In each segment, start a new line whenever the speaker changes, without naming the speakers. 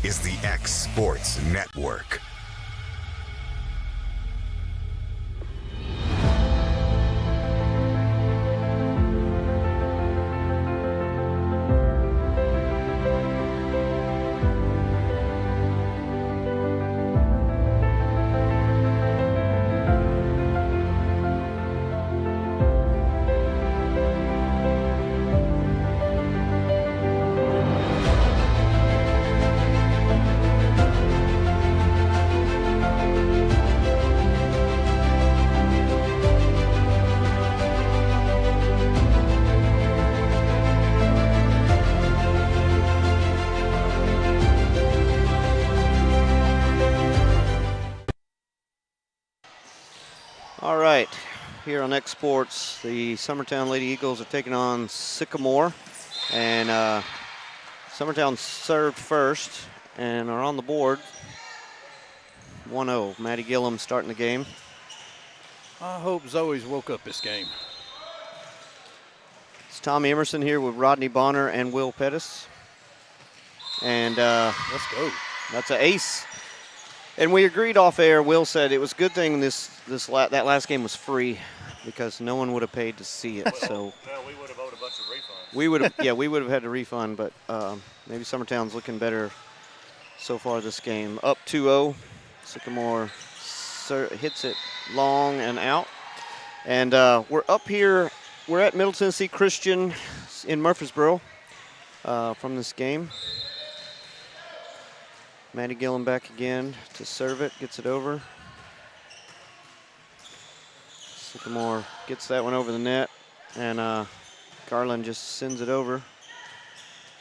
is the X Sports Network.
All right, here on X Sports, the Summertown Lady Eagles are taking on Sycamore, and Summertown served first and are on the board. 1-0. Maddie Gillum starting the game.
I hope Zoe's woke up this game.
It's Tommy Emerson here with Rodney Bonner and Will Pettis. And
Let's go.
that's an ace. And we agreed off air. Will said it was a good thing that last game was free because no one would have paid to see it. So
well, we would have owed a bunch of refunds.
we would have had to refund, but maybe Summertown's looking better so far this game. Up 2-0. Sycamore hits it long and out. And we're up here. We're at Middle Tennessee Christian in Murfreesboro from this game. Maddie Gillum back again to serve it, gets it over. Sycamore gets that one over the net, and Garland just sends it over.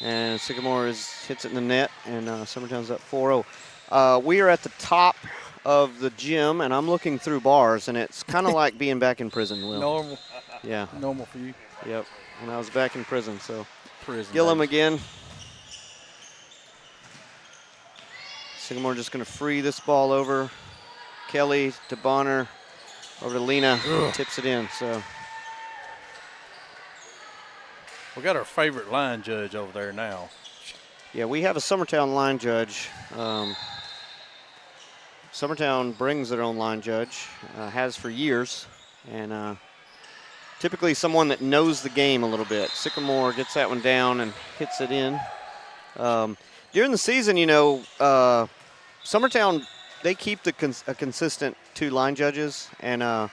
And Sycamore hits it in the net, and Summertown's up 4-0. We are at the top of the gym, and I'm looking through bars, and it's kind of like being back in prison, Will.
Normal.
Yeah.
Normal for you.
Yep. When I was back in prison, so.
Prison.
Gillum
days.
again. Sycamore just going to free this ball over. Kelly to Bonner, over to Lena, tips it in. So
We got our favorite line judge over there now.
yeah, we have a Summertown line judge. Summertown brings their own line judge, has for years, and typically someone that knows the game a little bit. Sycamore gets that one down and hits it in. During the season, you know, Summertown, they keep a consistent 2 line judges, and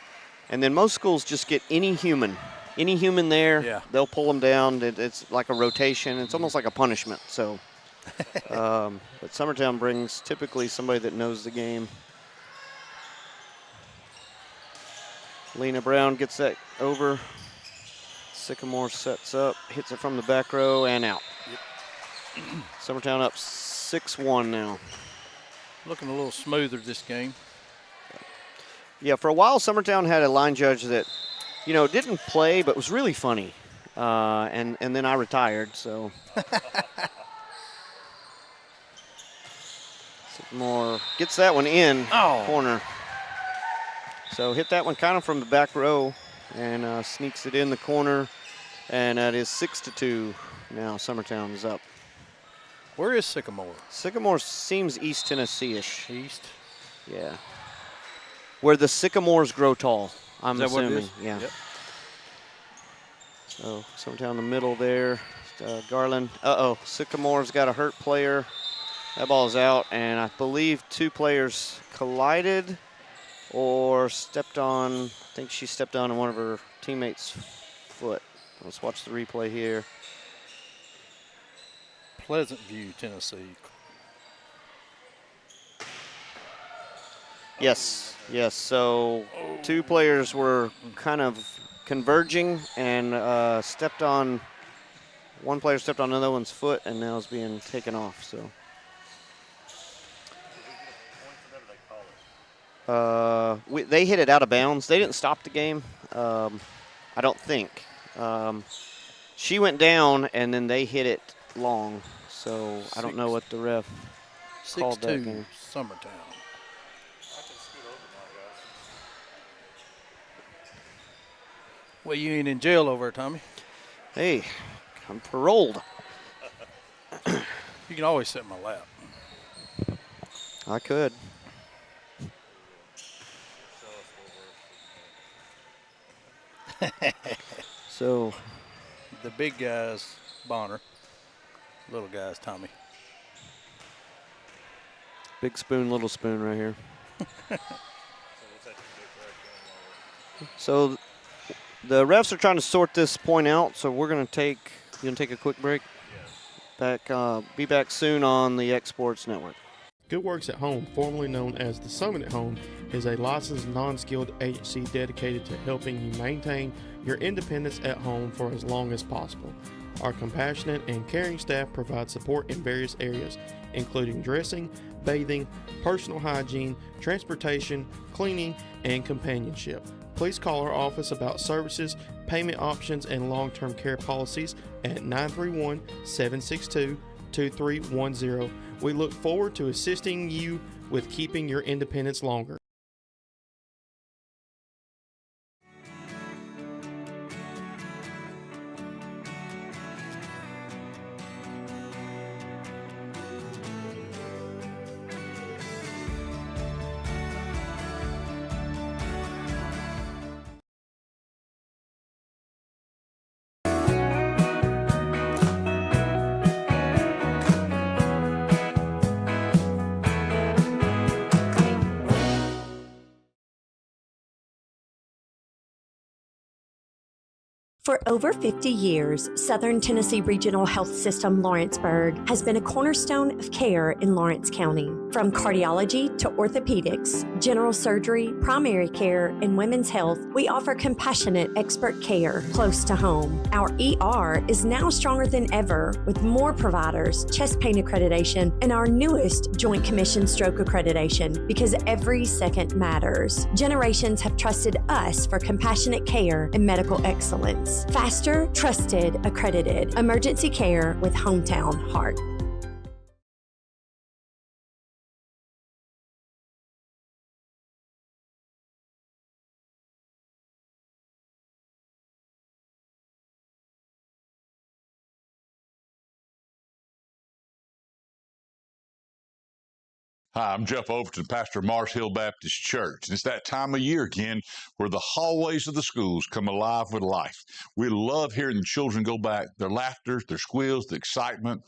then most schools just get any human there.
Yeah.
They'll pull them down. It's like a rotation. It's almost like a punishment. So, but Summertown brings typically somebody that knows the game. Lena Brown gets that over. Sycamore sets up, hits it from the back row and out. Yep. Summertown up 6-1 now.
Looking a little smoother this game.
Yeah, for a while, Summertown had a line judge that, you know, didn't play but was really funny. And then I retired, so. Sycamore gets that one in corner. So hit that one kind of from the back row and sneaks it in the corner. And that is 6-2 now. Summertown is up.
Where is Sycamore?
Sycamore seems East Tennessee-ish.
East.
Yeah. Where the sycamores grow tall, I'm
Is that what it
assuming.
is?
Yeah.
Yep.
So Summertown in the middle there. Garland. Sycamore's got a hurt player. That ball is out, and I believe 2 players collided or stepped on. I think she stepped on one of her teammates' foot. Let's watch the replay here.
Pleasant View, Tennessee.
Yes. So 2 players were kind of converging and stepped on. One player stepped on another one's foot and now is being taken off. So. They hit it out of bounds. They didn't stop the game, I don't think. She went down, and then they hit it long. So I don't know what the ref called that game.
6-2 Summertown. Well, you ain't in jail over there, Tommy.
Hey, I'm paroled.
You can always sit in my lap.
I could. So
The big guy's Bonner. Little guy's Tommy.
big spoon, little spoon right here. So the refs are trying to sort this point out, so we're going to take a quick break. Be back soon on the X Sports Network.
Good Works at Home, formerly known as the Summit at Home, is a licensed non-skilled agency dedicated to helping you maintain your independence at home for as long as possible. Our compassionate and caring staff provide support in various areas, including dressing, bathing, personal hygiene, transportation, cleaning, and companionship. Please call our office about services, payment options, and long-term care policies at 931-762-2310. We look forward to assisting you with keeping your independence longer.
For over 50 years, Southern Tennessee Regional Health System Lawrenceburg has been a cornerstone of care in Lawrence County. From cardiology to orthopedics, general surgery, primary care, and women's health, we offer compassionate expert care close to home. Our ER is now stronger than ever with more providers, chest pain accreditation, and our newest Joint Commission stroke accreditation because every second matters. Generations have trusted us for compassionate care and medical excellence. Faster, trusted, accredited. Emergency care with hometown heart.
Hi, I'm Jeff Overton, pastor of Mars Hill Baptist Church. And it's that time of year again where the hallways of the schools come alive with life. We love hearing the children go back, their laughter, their squeals, the excitement.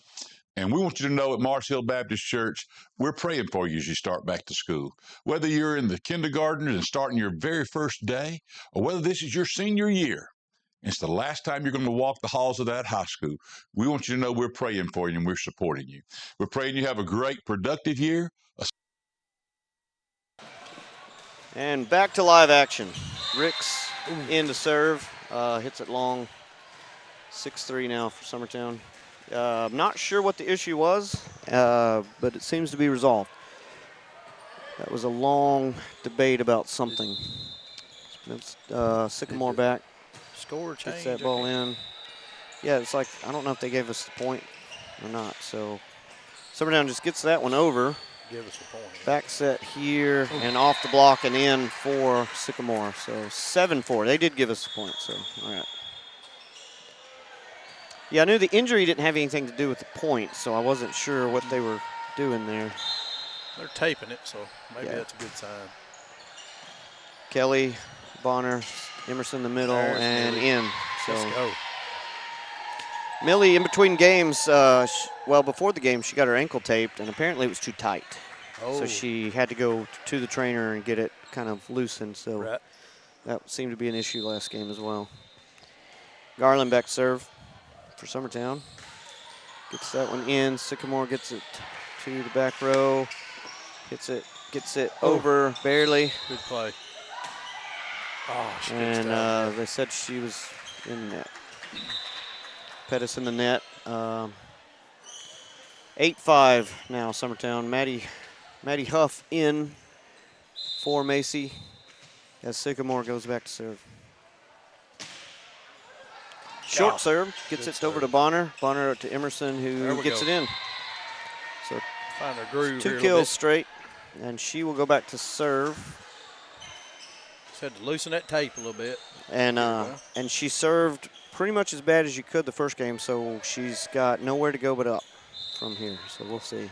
And we want you to know at Mars Hill Baptist Church, we're praying for you as you start back to school. Whether you're in the kindergarten and starting your very first day, or whether this is your senior year, it's the last time you're going to walk the halls of that high school. We want you to know we're praying for you and we're supporting you. We're praying you have a great, productive year.
And back to live action. Ricks in to serve. Hits it long. 6-3 now for Summertown. I'm not sure what the issue was, but it seems to be resolved. That was a long debate about something. It's Sycamore back.
Score change.
Gets that ball in. Yeah, it's like, I don't know if they gave us the point or not. So Summertown just gets that one over.
Give us a point.
Back set here and off the block and in for Sycamore. So 7-4. They did give us a point, so all right. Yeah, I knew the injury didn't have anything to do with the point, so I wasn't sure what they were doing there.
They're taping it, so maybe that's a good sign.
Kelly, Bonner, Emerson in the middle, and
Millie.
in. So
Let's go.
Millie, in between games, well, before the game, she got her ankle taped, and apparently it was too tight.
Oh.
So she had to go to the trainer and get it kind of loosened. So that seemed to be an issue last game as well. Garland back serve for Summertown. Gets that one in. Sycamore gets it to the back row. Hits it, gets it over, barely.
Good play. Oh, she
and they said she was in net. Pettis in the net. 8-5 now, Summertown. Maddie Huff in for Macy as Sycamore goes back to serve. Short serve, gets it over to Bonner. Bonner to Emerson, who gets it in. So
find her groove
2 kills straight, and she will go back to serve.
Just had to loosen that tape a little bit.
And she served pretty much as bad as you could the first game, so she's got nowhere to go but up from here. So we'll see.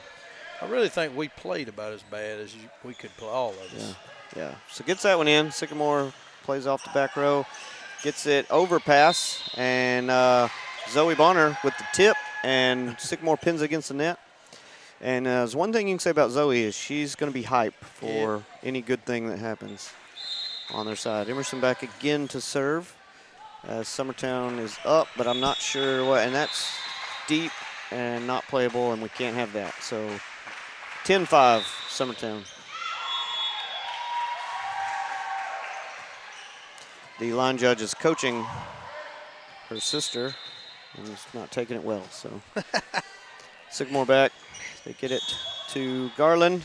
I really think we played about as bad as we could play, all of us.
Yeah. So gets that one in. Sycamore plays off the back row, gets it overpass, and Zoe Bonner with the tip, and Sycamore pins against the net. And there's one thing you can say about Zoe is she's going to be hype for any good thing that happens on their side. Emerson back again to serve. Summertown is up, but I'm not sure what, and that's deep and not playable, and we can't have that. So 10-5, Summertown. The line judge is coaching her sister, and is not taking it well. So Sycamore back. They get it to Garland,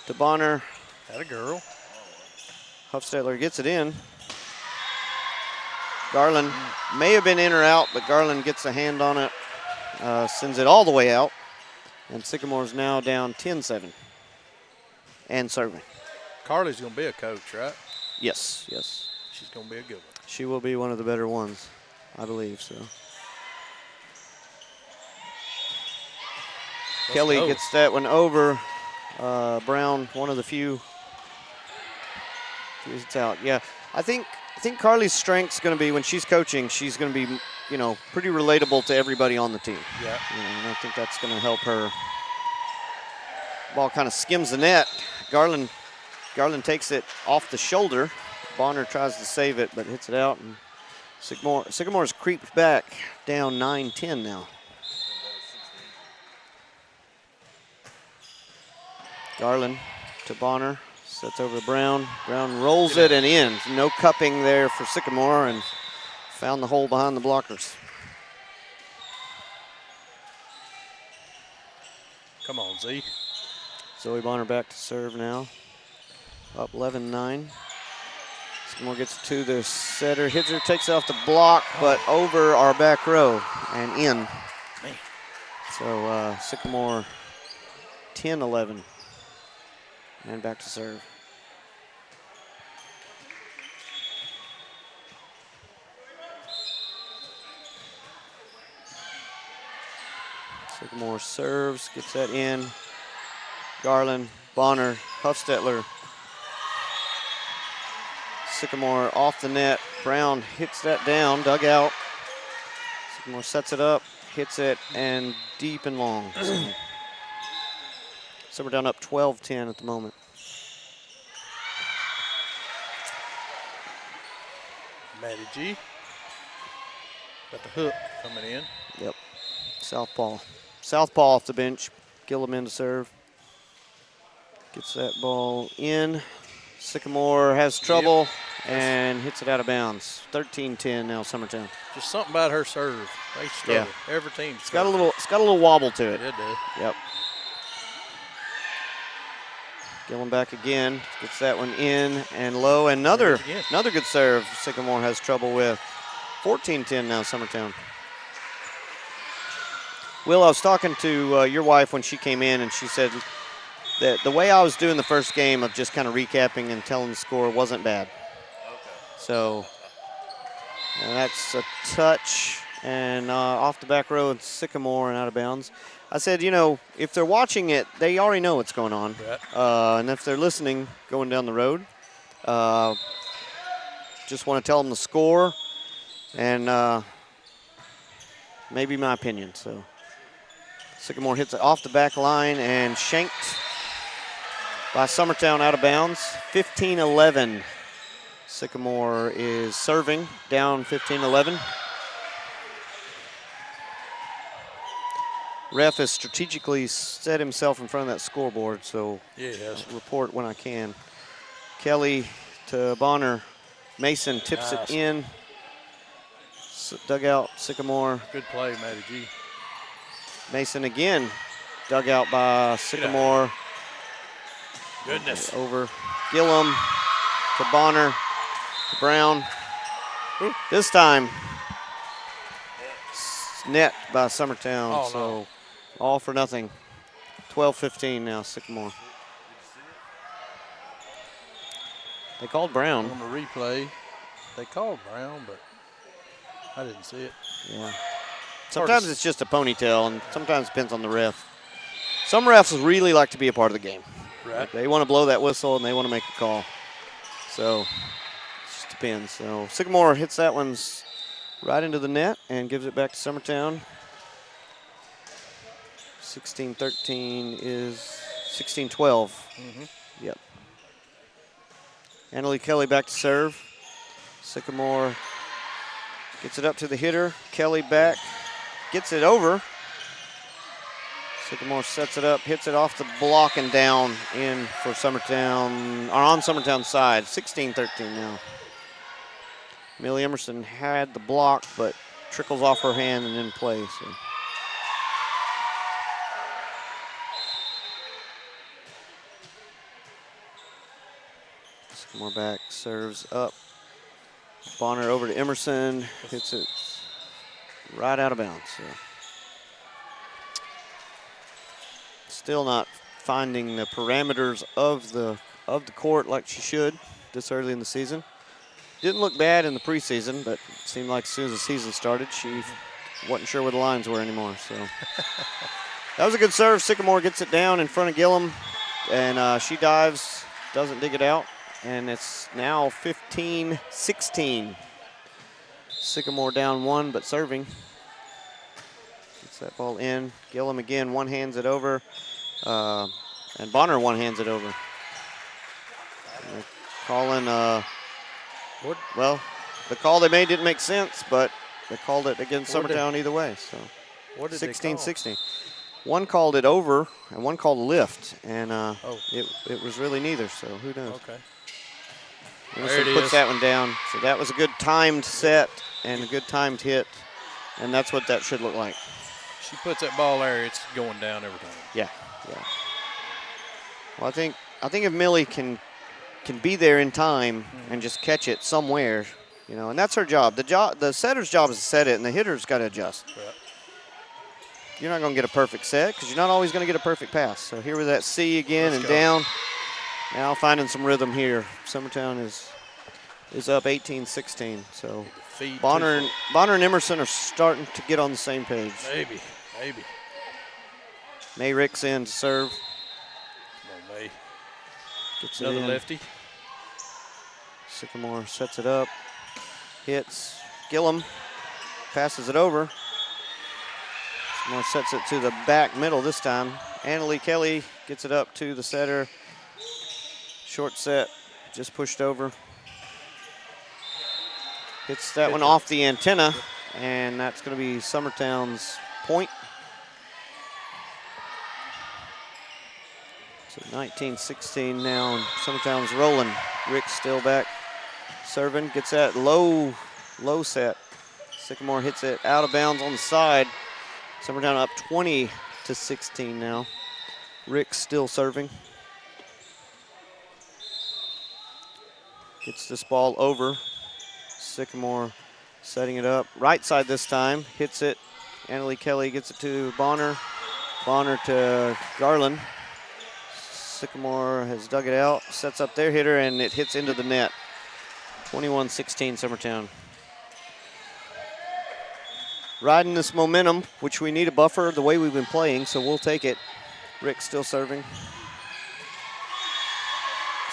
to Bonner.
Had a girl.
Huffstetler gets it in. Garland may have been in or out, but Garland gets a hand on it, sends it all the way out. And Sycamore's now down 10-7 and serving.
Carly's going to be a coach, right?
Yes.
She's going to be a good one.
She will be one of the better ones, I believe so. Kelly gets that one over. Brown, one of the few. It's out. Yeah, I think Carly's strength's going to be when she's coaching. She's going to be, pretty relatable to everybody on the team.
Yeah.
And I think that's going to help her. Ball kind of skims the net. Garland takes it off the shoulder. Bonner tries to save it, but hits it out. And Sycamore's creeped back down 9-10 now. Garland to Bonner, sets over to Brown. Brown rolls it and in. No cupping there for Sycamore, and found the hole behind the blockers.
Come on, Z.
Zoe Bonner back to serve now. Up 11-9. Sycamore gets to the setter, hits her, takes it off the block, but over our back row and in.
Man.
So Sycamore 10-11. And back to serve. Sycamore serves, gets that in. Garland, Bonner, Huffstetler. Sycamore off the net. Brown hits that down, dug out. Sycamore sets it up, hits it, and deep and long. So we're down up 12-10 at the moment.
Maddie G. Got the hook coming in.
Yep. Southpaw off the bench. Gillum in to serve. Gets that ball in. Sycamore has trouble and hits it out of bounds. 13-10 now, Summertown.
Just something about her serve. They struggle.
Yeah.
Every team.
It's got a little wobble to it.
It does.
Yep. Gillum back again. Gets that one in and low. Another good serve Sycamore has trouble with. 14-10 now, Summertown. Will, I was talking to your wife when she came in, and she said that the way I was doing the first game of just kind of recapping and telling the score wasn't bad.
Okay.
So that's a touch and off the back row, it's Sycamore and out of bounds. I said, if they're watching it, they already know what's going on.
Right.
And if they're listening going down the road, just want to tell them the score and maybe my opinion. So Sycamore hits it off the back line and shanked by Summertown out of bounds. 15-11. Sycamore is serving, down 15-11. Ref has strategically set himself in front of that scoreboard, so
yes.
I'll report when I can. Kelly to Bonner. Mason tips it in. Dug out Sycamore.
Good play, Matty G.
Mason again. Dug out by Sycamore.
Goodness.
Over Gillum to Bonner to Brown.
Ooh.
This time, net by Summertown.
Oh,
so
no.
all for nothing. 12-15 now, Sycamore. They called Brown.
On the replay, they called Brown, but I didn't see it.
Yeah. Sometimes it's just a ponytail, and sometimes it depends on the ref. Some refs really like to be a part of the game.
Right.
They want to blow that whistle and they want to make a call. So it just depends. So Sycamore hits that one right into the net and gives it back to Summertown. 16-13 is 16-12. Yep. Annalie Kelly back to serve. Sycamore gets it up to the hitter. Kelly back, gets it over. Sycamore sets it up, hits it off the block and down in for Summertown, or on Summertown's side. 16-13 now. Millie Emerson had the block, but trickles off her hand and in play. So. Sycamore back, serves up. Bonner over to Emerson, hits it right out of bounds. So. Still not finding the parameters of the court like she should this early in the season. Didn't look bad in the preseason, but it seemed like as soon as the season started, she wasn't sure where the lines were anymore. So that was a good serve. Sycamore gets it down in front of Gillum, and she dives, doesn't dig it out, and it's now 15-16. Sycamore down one, but serving. Gets that ball in. Gillum again one-hands it over. And Bonner one-hands it over. Calling, well, the call they made didn't make sense, but they called it against Summertown either way. So 16-16. One called it over, and one called a lift, and it was really neither. So who knows?
Okay.
Emerson puts that one down. So that was a good timed set and a good timed hit, and that's what that should look like.
She puts that ball there, it's going down every time.
Yeah. Well, I think if Millie can be there in time and just catch it somewhere, and that's her job. The setter's job is to set it, and the hitter's got to adjust.
Right.
You're not going to get a perfect set because you're not always going to get a perfect pass. So here with that C again and
go.
down. Now finding some rhythm here. Summertown is up 18-16. So Bonner and Emerson are starting to get on the same page.
Maybe.
May Ricks in to serve.
Come on, May.
Gets
Another
it in.
lefty.
Sycamore sets it up. Hits. Gillum passes it over. Sycamore sets it to the back middle this time. Annalie Kelly gets it up to the setter. Short set, just pushed over. Hits that one off the antenna, and that's going to be Summertown's point. So 19-16 now, and Summertown's rolling. Rick's still back serving, gets that low set. Sycamore hits it out of bounds on the side. Summertown up 20-16 now. Rick's still serving. Gets this ball over. Sycamore setting it up. Right side this time, hits it. Annalie Kelly gets it to Bonner. Bonner to Garland. Sycamore has dug it out, sets up their hitter, and it hits into the net. 21-16 Summertown. Riding this momentum, which we need a buffer the way we've been playing, so we'll take it. Rick still serving.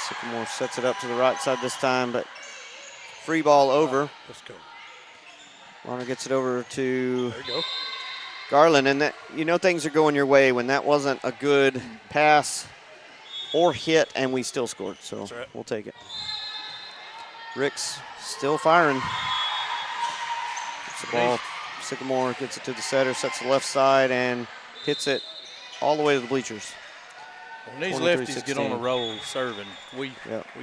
Sycamore sets it up to the right side this time, but free ball over.
Let's go.
Bonner gets it over to
There you go.
Garland, and that things are going your way when that wasn't a good pass or hit, and we still scored, so
right.
We'll take it. Rick's still firing. Gets the ball. Sycamore gets it to the setter, sets the left side, and hits it all the way to the bleachers.
When these lefties get on a roll serving, we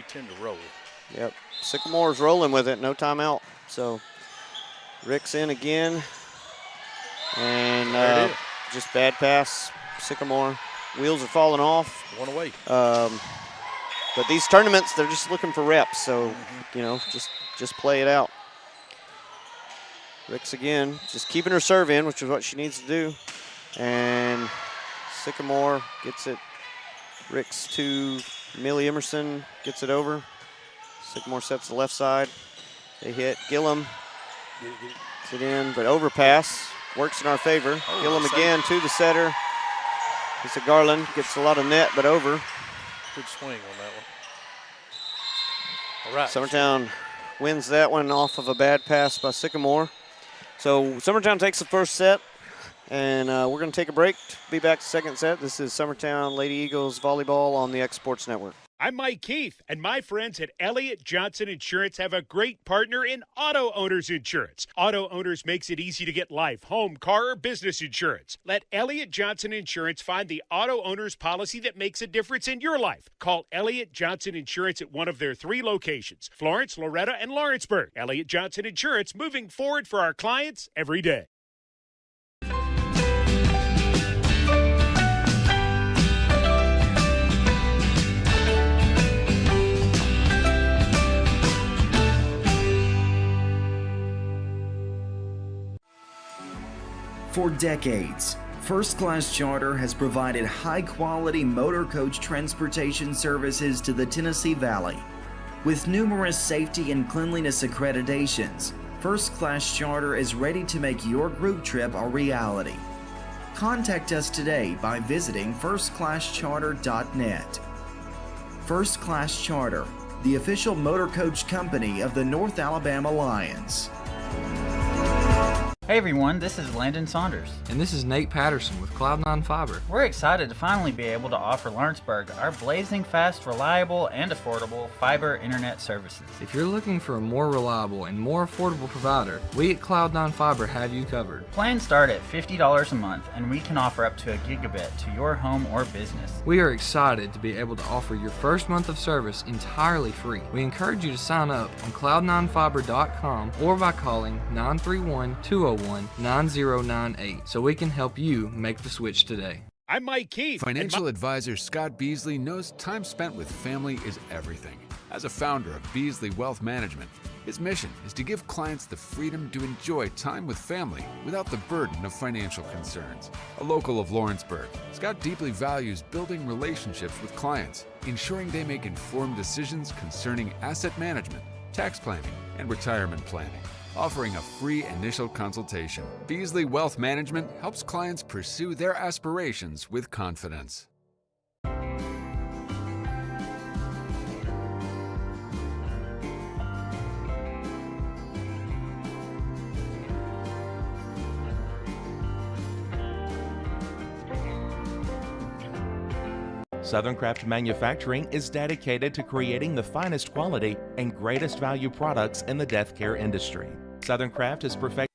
tend to roll.
Yep. Sycamore's rolling with it, no timeout. So Rick's in again, and just bad pass. Sycamore. Wheels are falling off.
One away.
But these tournaments, they're just looking for reps. So, just play it out. Ricks again, just keeping her serve in, which is what she needs to do. And Sycamore gets it. Ricks to Millie Emerson, gets it over. Sycamore sets the left side. They hit. Gillum gets it in, but overpass works in our favor. Gillum again to the setter. It's a Garland, gets a lot of net, but over.
Good swing on that one. All right.
Summertown wins that one off of a bad pass by Sycamore. So Summertown takes the first set, and we're going to take a break. Be back to second set. This is Summertown Lady Eagles Volleyball on the X Sports Network.
I'm Mike Keith, and my friends at Elliott Johnson Insurance have a great partner in Auto Owners Insurance. Auto Owners makes it easy to get life, home, car, or business insurance. Let Elliott Johnson Insurance find the Auto Owners policy that makes a difference in your life. Call Elliott Johnson Insurance at one of their 3 locations, Florence, Loretta, and Lawrenceburg. Elliott Johnson Insurance, moving forward for our clients every day.
For decades, First Class Charter has provided high-quality motor coach transportation services to the Tennessee Valley. With numerous safety and cleanliness accreditations, First Class Charter is ready to make your group trip a reality. Contact us today by visiting firstclasscharter.net. First Class Charter, the official motor coach company of the North Alabama Lions.
Hey everyone, this is Landon Saunders.
And this is Nate Patterson with Cloud9 Fiber.
We're excited to finally be able to offer Lawrenceburg our blazing fast, reliable, and affordable fiber internet services.
If you're looking for a more reliable and more affordable provider, we at Cloud9 Fiber have you covered.
Plans start at $50 a month, and we can offer up to a gigabit to your home or business.
We are excited to be able to offer your first month of service entirely free. We encourage you to sign up on cloud9fiber.com or by calling 931-201-9098 so we can help you make the switch today.
I'm Mike Keith.
Financial advisor Scott Beasley knows time spent with family is everything. As a founder of Beasley Wealth Management, his mission is to give clients the freedom to enjoy time with family without the burden of financial concerns. A local of Lawrenceburg, Scott deeply values building relationships with clients, ensuring they make informed decisions concerning asset management, tax planning, and retirement planning. Offering a free initial consultation, Beasley Wealth Management helps clients pursue their aspirations with confidence.
Southern Craft Manufacturing is dedicated to creating the finest quality and greatest value products in the death care industry. Southern Craft is perfect.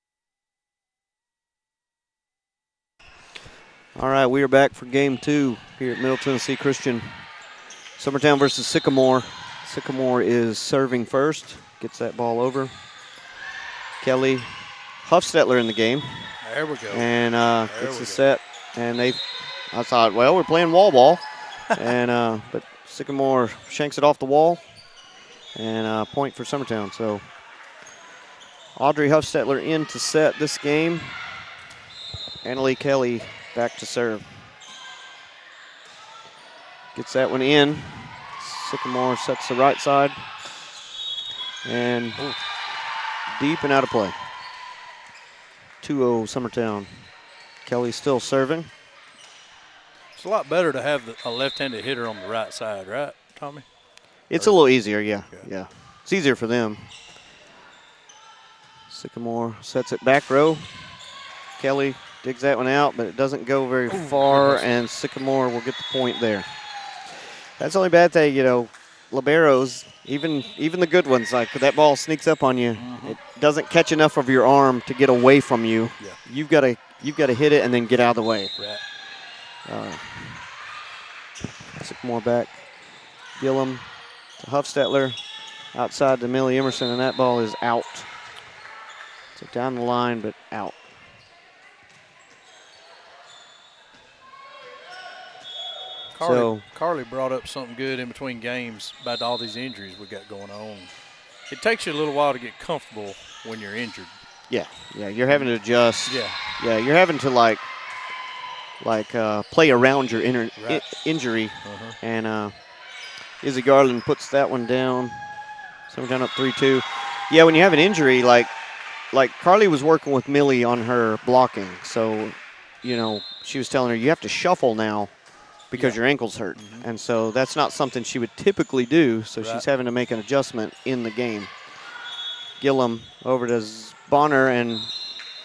All right, we are back for game 2 here at Middle Tennessee Christian. Summertown versus Sycamore. Sycamore is serving first, gets that ball over. Kelly Huffstetler in the game.
There we go.
And it's a set. And I thought, well, we're playing wall ball. And but Sycamore shanks it off the wall. And point for Summertown. So Audrey Huffstetler in to set this game. Annalie Kelly back to serve. Gets that one in. Sycamore sets the right side. And deep and out of play. 2-0 Summertown. Kelly still serving.
It's a lot better to have a left-handed hitter on the right side, right, Tommy?
It's a little easier, yeah. It's easier for them. Sycamore sets it back row. Kelly digs that one out, but it doesn't go very far, and Sycamore will get the point there. That's the only bad thing, liberos, even the good ones, like that ball sneaks up on you. It doesn't catch enough of your arm to get away from you.
Yeah.
You've got to hit it and then get out of the way.
Right.
Sycamore back. Gillum to Huffstetler. Outside to Millie Emerson, and that ball is out. So down the line, but out.
Carly brought up something good in between games about all these injuries we got going on. It takes you a little while to get comfortable when you're injured.
Yeah, you're having to adjust.
Yeah,
you're having to play around your injury. And Izzy Garland puts that one down. Summertown up 3-2. Yeah, when you have an injury, like Carly was working with Millie on her blocking, so she was telling her you have to shuffle now because your ankle's hurt. And so that's not something she would typically do, so she's having to make an adjustment in the game. Gillum over to Bonner, and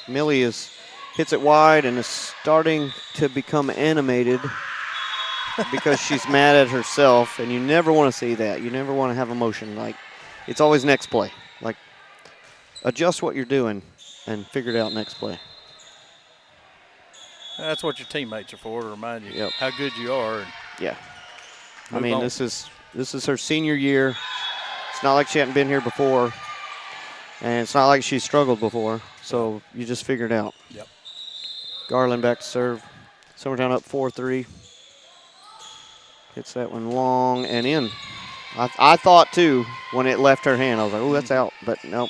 Millie hits it wide and is starting to become animated because she's mad at herself, and you never want to see that. You never want to have emotion. Like, it's always next play. Like, adjust what you're doing and figure it out next play.
That's what your teammates are for, to remind you how good you are.
Yeah. I mean, this is her senior year. It's not like she hadn't been here before, and it's not like she struggled before, so you just figure it out.
Yep.
Garland back to serve. Summertown up 4-3. Hits that one long and in. I thought, too, when it left her hand, I was like, oh, that's out. But nope.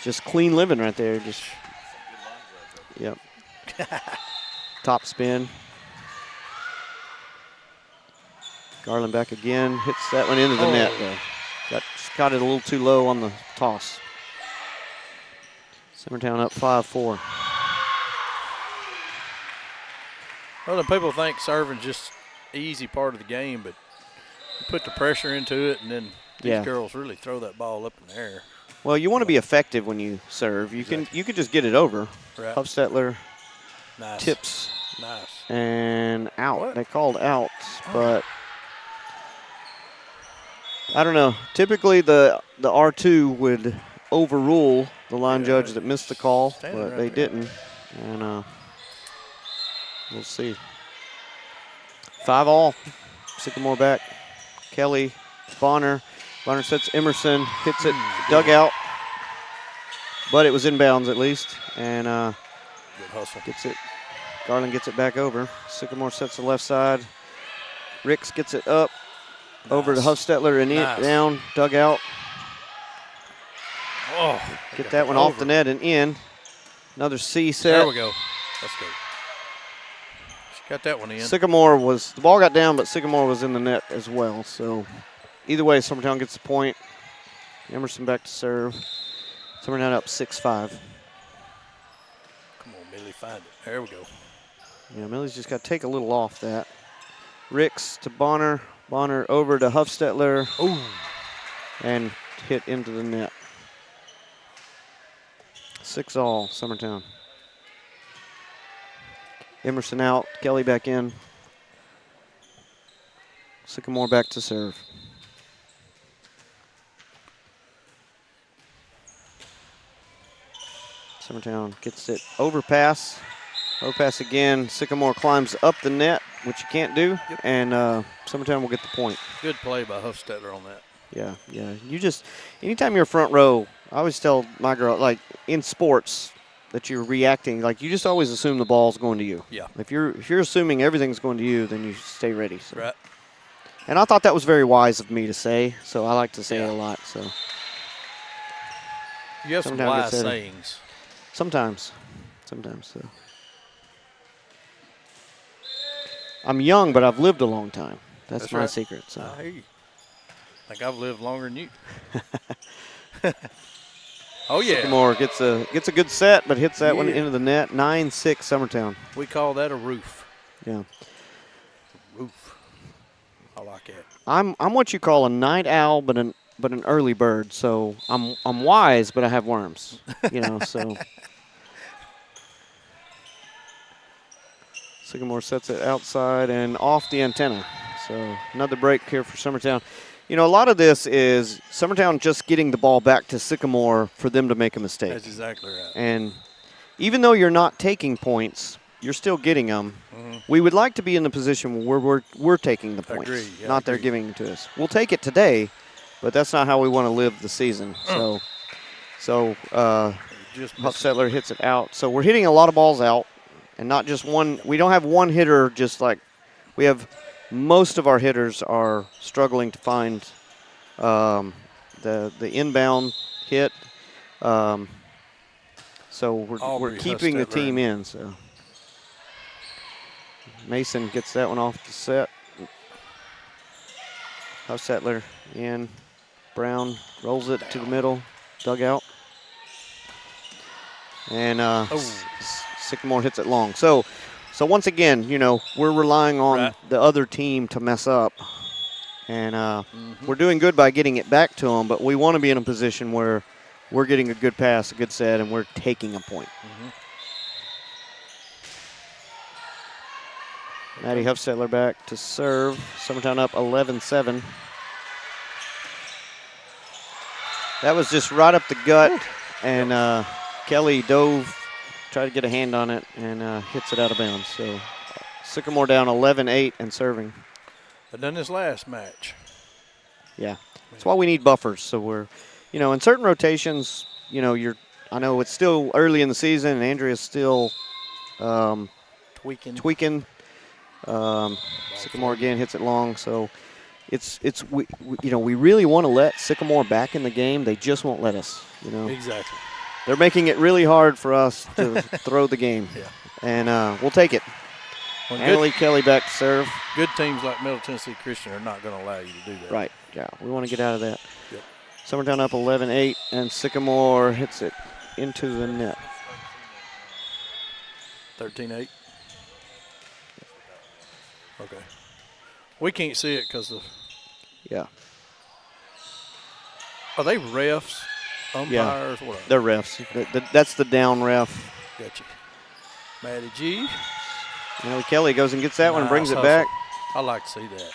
Just clean living right there. Just, yep. Top spin. Garland back again. Hits that one into the net, though. Got it a little too low on the toss. Summertown up 5-4.
Well, then people think serving's just easy part of the game, but you put the pressure into it, and then these girls really throw that ball up in the air.
Well, you want to be effective when you serve. You can just get it over.
Right.
Hufstetler tips and out. What? They called out, but I don't know. Typically, the R2 would overrule the line judge that missed the call, but they didn't. And we'll see. 5-all. Sycamore back. Kelly, Bonner. Bonner sets Emerson, hits it, dugout. But it was inbounds at least. And
good hustle.
Gets it. Garland gets it back over. Sycamore sets the left side. Ricks gets it up. Over to Hufstetler and down, dugout.
Oh,
get that one off the net and in. Another C set.
There we go. Let's go. She got that one in.
Sycamore the ball got down, but Sycamore was in the net as well. So either way, Summertown gets the point. Emerson back to serve. Summertown up 6-5.
Come on, Millie, find it. There we go.
Yeah, Millie's just got to take a little off that. Ricks to Bonner. Bonner over to Hufstetler.
Ooh.
And hit into the net. 6-all, Summertown. Emerson out, Kelly back in. Sycamore back to serve. Summertown gets it overpass. Overpass again. Sycamore climbs up the net, which you can't do, and Summertown will get the point.
Good play by Hufstetler on that.
Yeah, yeah. You just, anytime you're front row, I always tell my girl, like in sports, that you're reacting, like you just always assume the ball's going to you.
Yeah.
If you're assuming everything's going to you, then you stay ready. So.
Right.
And I thought that was very wise of me to say, so I like to say it a lot. So.
You have some wise sayings.
Sometimes. So. I'm young, but I've lived a long time. That's my secret. So.
I hear you. Like I've lived longer than you. Oh yeah.
Sycamore gets a good set, but hits that one into the net. 9-6 Summertown.
We call that a roof.
Yeah.
Roof. I like it.
I'm what you call a night owl, but an early bird. So I'm wise, but I have worms. You know, so. Sycamore sets it outside and off the antenna. So another break here for Summertown. You know, a lot of this is Summertown just getting the ball back to Sycamore for them to make a mistake.
That's exactly right.
And even though you're not taking points, you're still getting them. Mm-hmm. We would like to be in the position where we're taking the points, not they're giving them to us. We'll take it today, but that's not how we want to live the season. So Hufstetler hits it out. So we're hitting a lot of balls out, and not just one. We don't have one hitter just like we have. Most of our hitters are struggling to find the inbound hit. So we're keeping the team in. So Mason gets that one off the set. Hufstetler in. Brown rolls it to the middle, dugout. And Sycamore hits it long. So So once again, you know, we're relying on the other team to mess up. And we're doing good by getting it back to them, but we want to be in a position where we're getting a good pass, a good set, and we're taking a point. Maddie Huffstetler back to serve. Summertown up 11-7. That was just right up the gut, and Kelly dove, tried to get a hand on it, and hits it out of bounds. So Sycamore down 11-8 and serving.
But then this last match.
Yeah, that's why we need buffers. So we're, you know, in certain rotations, you know, I know it's still early in the season, and Andrea's still tweaking. Sycamore again hits it long, so we really want to let Sycamore back in the game. They just won't let us. You know,
exactly.
They're making it really hard for us to throw the game, and we'll take it. Annalie Kelly back to serve.
Good teams like Middle Tennessee Christian are not going to allow you to do that.
Right. Yeah, we want to get out of that. Yep. Summertown up 11-8, and Sycamore hits it into the net.
13-8. Okay. We can't see it because of.
Yeah.
Are they refs? Umpires?
Yeah.
What are
they're refs. That's the down ref.
Gotcha. Maddie G.
Annalie Kelly goes and gets that one and brings it back.
I like to see that.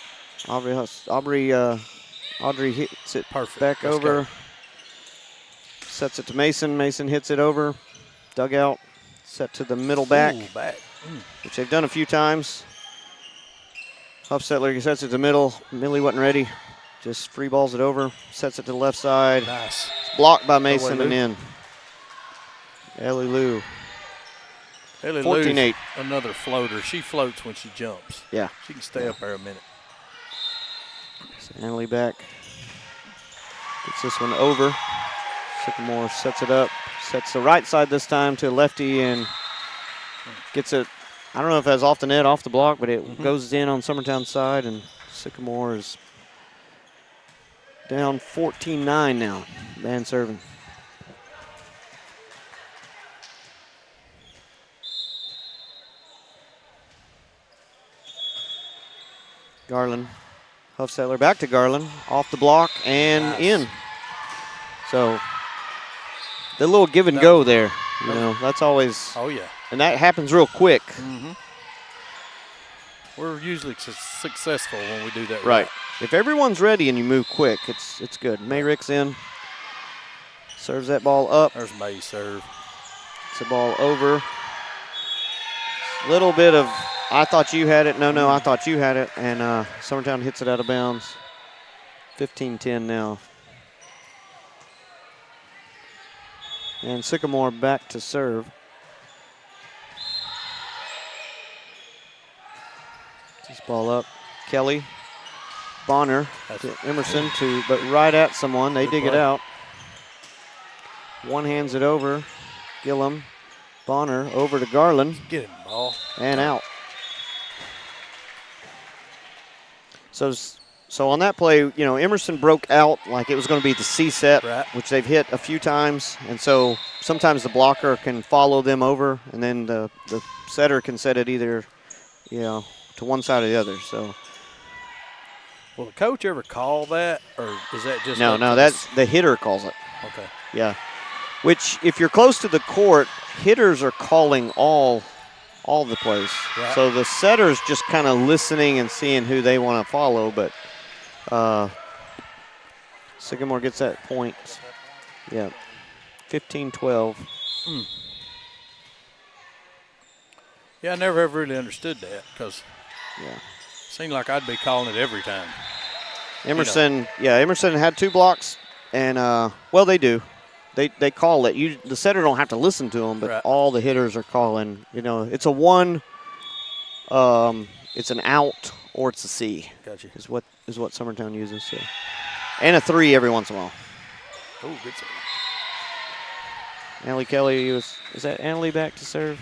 Audrey hits it back over. Sets it to Mason. Mason hits it over. Dugout. Set to the middle back. Which they've done a few times. Huffstetler sets it to the middle. Millie wasn't ready. Just free balls it over. Sets it to the left side.
Nice.
It's blocked by Mason and in. Ellie Lou. 14-8.
Another floater. She floats when she jumps.
Yeah.
She can stay up there a minute.
So Annalie back. Gets this one over. Sycamore sets it up. Sets the right side this time to lefty and gets it. I don't know if that's off the net, off the block, but it goes in on Summertown's side, and Sycamore is down 14-9 now. Man serving. Garland. Huffstetler back to Garland. Off the block and in. So the little give and go there, you know, that's always.
Oh, yeah.
And that happens real quick.
We're usually successful when we do that.
Right. If everyone's ready and you move quick, it's good. Mayrick's in. Serves that ball up.
There's May's serve.
It's the ball over. Little bit of, I thought you had it. No, I thought you had it. And Summertown hits it out of bounds. 15-10 now. And Sycamore back to serve. This ball up. Kelly. Bonner to Emerson but right at someone. They dig it out. One hands it over. Gillum. Bonner over to Garland.
Get him, ball.
And out. So on that play, you know, Emerson broke out like it was going to be the C set, which they've hit a few times. And so sometimes the blocker can follow them over, and then the setter can set it either, you know, to one side or the other. So.
Will the coach ever call that, or is that just?
No, that's the hitter calls it.
Okay.
Yeah. Which, if you're close to the court, hitters are calling all the plays. Right. So the setter's just kind of listening and seeing who they want to follow, but Sycamore gets that point. Yeah, 15-12.
Yeah, I never ever really understood that because it seemed like I'd be calling it every time.
Emerson, Emerson had 2 blocks, and well, they do. They call it. The setter don't have to listen to them, but all the hitters are calling. You know, it's a 1, it's an out, or it's a C.
Gotcha.
Is what Summertown uses. So. And a 3 every once in a while.
Oh, good save.
Annalie Kelly is that Annalie back to serve?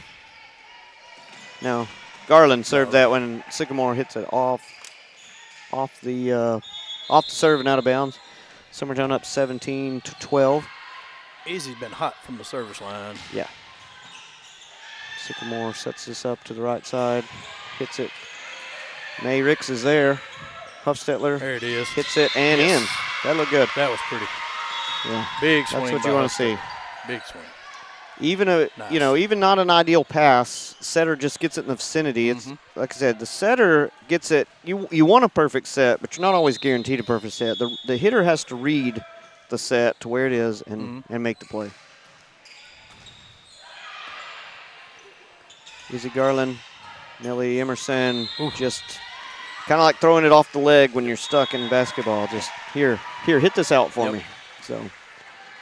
No, Garland served that one. And Sycamore hits it off the serve and out of bounds. Summertown up 17-12.
Izzy's been hot from the service line.
Yeah. Sycamore sets this up to the right side, hits it. May Ricks is there. Huffstetler.
There it is.
Hits it and in. That looked good.
That was pretty.
Yeah.
Big swing.
That's what you want to see.
Big swing.
Even
Nice.
even not an ideal pass, setter just gets it in the vicinity. It's like I said, the setter gets it. You want a perfect set, but you're not always guaranteed a perfect set. The hitter has to read the set to where it is and make the play. Izzy Garland, Nellie Emerson, just kind of like throwing it off the leg when you're stuck in basketball. Just here, hit this out for me. So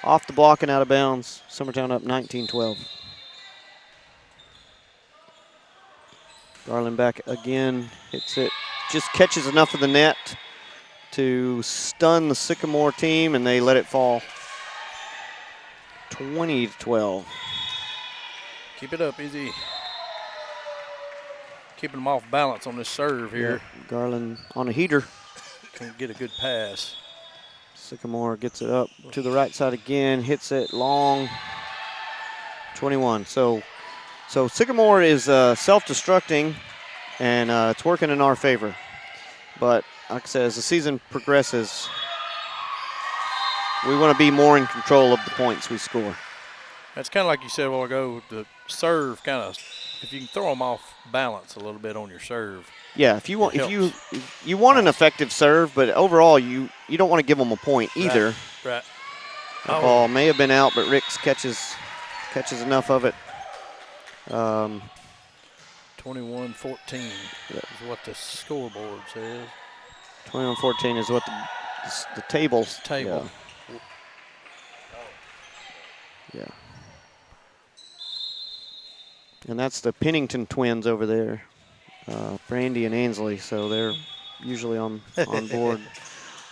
off the block and out of bounds. Summertown up 19-12. Garland back again, hits it, just catches enough of the net to stun the Sycamore team, and they let it fall. 20-12.
Keep it up, Izzy. Keeping them off balance on this serve here.
Yep. Garland on a heater.
Can't get a good pass.
Sycamore gets it up to the right side again, hits it long. 21. So Sycamore is self-destructing, and it's working in our favor. But like I said, as the season progresses, we want to be more in control of the points we score.
That's kind of like you said a while ago, the serve kind of, if you can throw them off balance a little bit on your serve.
Yeah, if you want an effective serve, but overall you don't want to give them a point either.
Right.
The ball may have been out, but Ricks catches enough of it.
21-14 is what the scoreboard says.
21-14 is what the tables.
Table.
Yeah. And that's the Pennington twins over there, Brandy and Ainsley. So they're usually on board.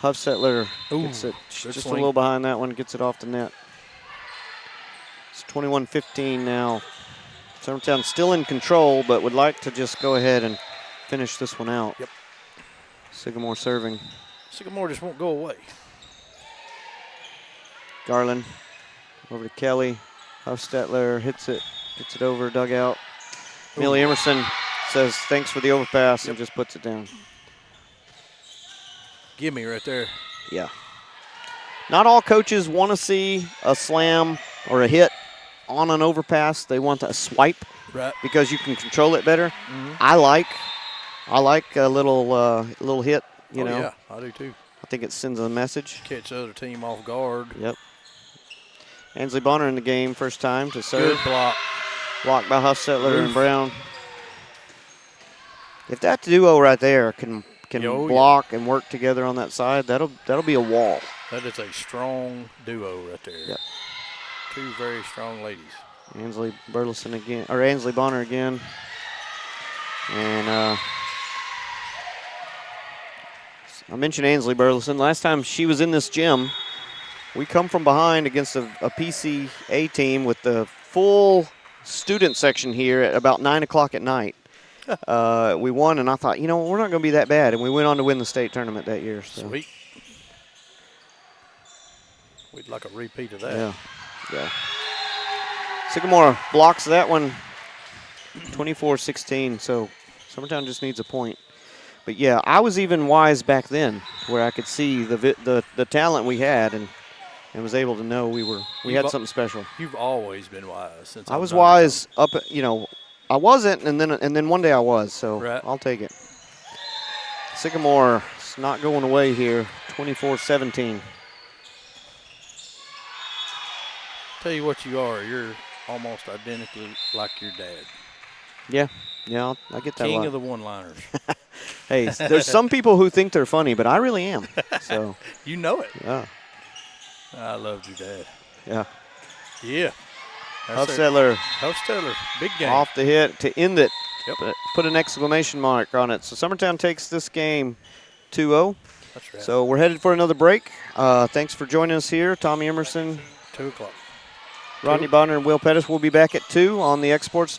Huffstetler gets it just a little behind that one, gets it off the net. It's 21-15 now. Summertown still in control, but would like to just go ahead and finish this one out.
Yep.
Sycamore serving.
Sycamore just won't go away.
Garland over to Kelly. Huffstetler hits it, gets it over dugout. Millie Emerson says thanks for the overpass and just puts it down.
Gimme right there.
Yeah. Not all coaches want to see a slam or a hit on an overpass. They want a swipe,
right,
because you can control it better. I like a little hit, you know.
Yeah, I do too.
I think it sends a message.
Catch the other team off guard.
Yep. Ansley Bonner in the game, first time to serve.
Good block.
Blocked by Huffstetler and Brown. If that duo right there can block and work together on that side, that'll be a wall.
That is a strong duo right there.
Yep.
Two very strong ladies.
Ansley Burleson again, or Ansley Bonner again. And I mentioned Ansley Burleson. Last time she was in this gym, we come from behind against a PCA team with the full student section here at about 9 o'clock at night. We won, and I thought, we're not going to be that bad. And we went on to win the state tournament that year. So.
Sweet. We'd like a repeat of that.
Yeah. Sycamore blocks that one 24-16, so Summertown just needs a point. But, yeah, I was even wise back then where I could see the talent we had and was able to know we had something special.
You've always been wise. Since
I was wise up, I wasn't, and then one day I was, so I'll take it. Sycamore is not going away here, 24-17.
Tell you what you are. You're almost identically like your dad.
Yeah, I get that
King
a lot.
of the one-liners.
Hey, there's some people who think they're funny, but I really am. So
you know it.
Yeah.
I loved your dad.
Yeah.
Yeah.
Huffstetler,
big game.
Off the hit to end it.
Yep.
Put an exclamation mark on it. So Summertown takes this game 2-0.
That's right.
So we're headed for another break. Thanks for joining us here. Tommy Emerson.
2 o'clock.
Rodney Bonner and Will Pettis will be back at 2 on the Exports Network.